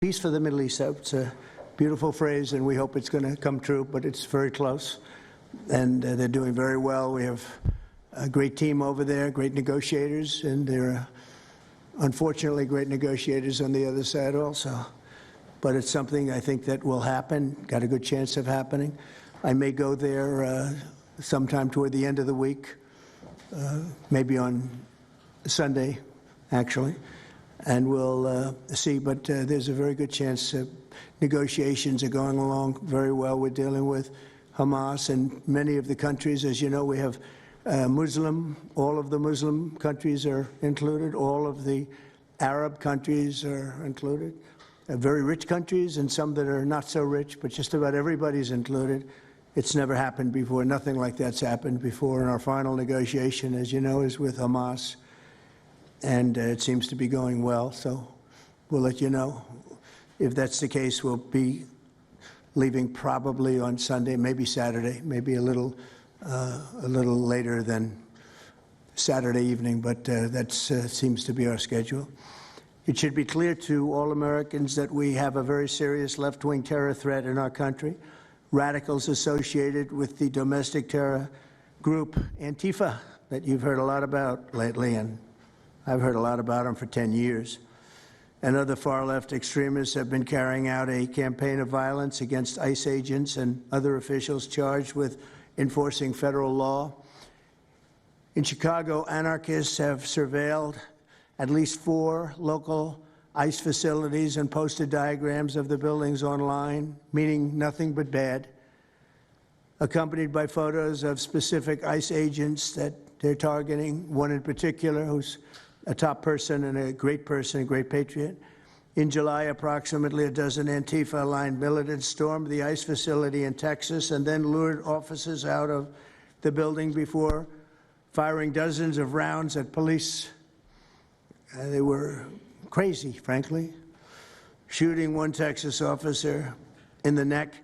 Peace for the Middle East. It's a beautiful phrase, and we hope it's going to come true, but it's very close. And they're doing very well. We have a great team over there, great negotiators, and there are, unfortunately, great negotiators on the other side also. But it's something I think that will happen, got a good chance of happening. I may go there sometime toward the end of the week, maybe on Sunday, actually. And we'll see, but there's a very good chance negotiations are going along very well. We're dealing with Hamas and many of the countries. As you know, we have Muslim, all of the Muslim countries are included, all of the Arab countries are included, very rich countries and some that are not so rich, but just about everybody's included. It's never happened before. Nothing like that's happened before. And our final negotiation, as you know, is with Hamas. And it seems to be going well, so we'll let you know. If that's the case, we'll be leaving probably on Sunday, maybe Saturday, maybe a little later than Saturday evening, but that seems to be our schedule. It should be clear to all Americans that we have a very serious left-wing terror threat in our country. Radicals associated with the domestic terror group Antifa that you've heard a lot about lately, and I've heard a lot about them for 10 years. And other far-left extremists have been carrying out a campaign of violence against ICE agents and other officials charged with enforcing federal law. In Chicago, anarchists have surveilled at least 4 local ICE facilities and posted diagrams of the buildings online, meaning nothing but bad, accompanied by photos of specific ICE agents that they're targeting, one in particular who's a top person and a great patriot. In July, approximately a dozen Antifa-aligned militants stormed the ICE facility in Texas and then lured officers out of the building before firing dozens of rounds at police. They were crazy, frankly, shooting one Texas officer in the neck.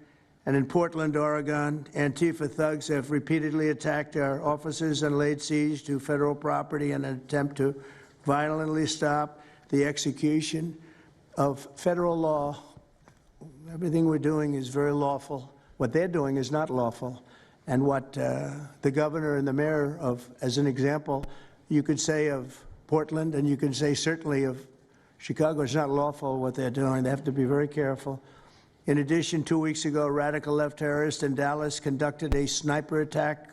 And in Portland, Oregon, Antifa thugs have repeatedly attacked our officers and laid siege to federal property in an attempt to violently stop the execution of federal law. Everything we're doing is very lawful. What they're doing is not lawful. And what the governor and the mayor of, as an example, you could say of Portland, and you can say certainly of Chicago, it's not lawful what they're doing. They have to be very careful. In addition, 2 weeks ago, radical left terrorists in Dallas conducted a sniper attack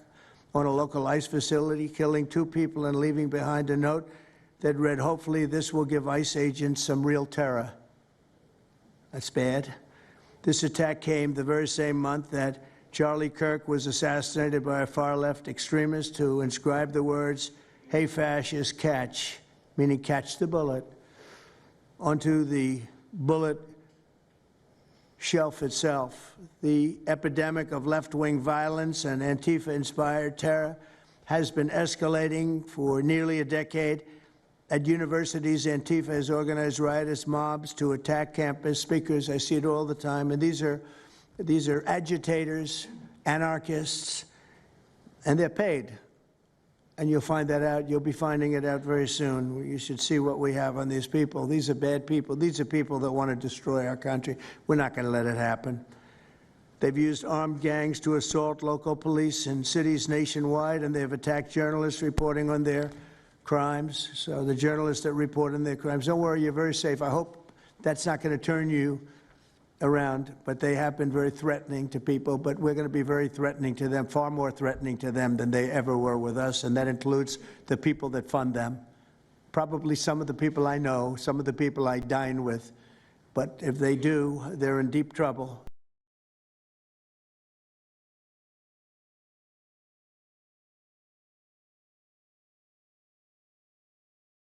on a local ICE facility, killing 2 people and leaving behind a note that read, "Hopefully this will give ICE agents some real terror." That's bad. This attack came the very same month that Charlie Kirk was assassinated by a far-left extremist who inscribed the words, "Hey, fascist, catch," meaning catch the bullet, onto the bullet shelf itself. The epidemic of left-wing violence and Antifa-inspired terror has been escalating for nearly a decade. At universities, Antifa has organized riotous mobs to attack campus speakers. I see it all the time. And these are agitators, anarchists, and they're paid. And you'll find that out. You'll be finding it out very soon. You should see what we have on these people. These are bad people. These are people that want to destroy our country. We're not going to let it happen. They've used armed gangs to assault local police in cities nationwide, and they've attacked journalists reporting on their crimes. So the journalists that report on their crimes, don't worry, you're very safe. I hope that's not going to turn you around, but they have been very threatening to people, but we're going to be very threatening to them, far more threatening to them than they ever were with us, and that includes the people that fund them. Probably some of the people I know, some of the people I dine with, but if they do, they're in deep trouble.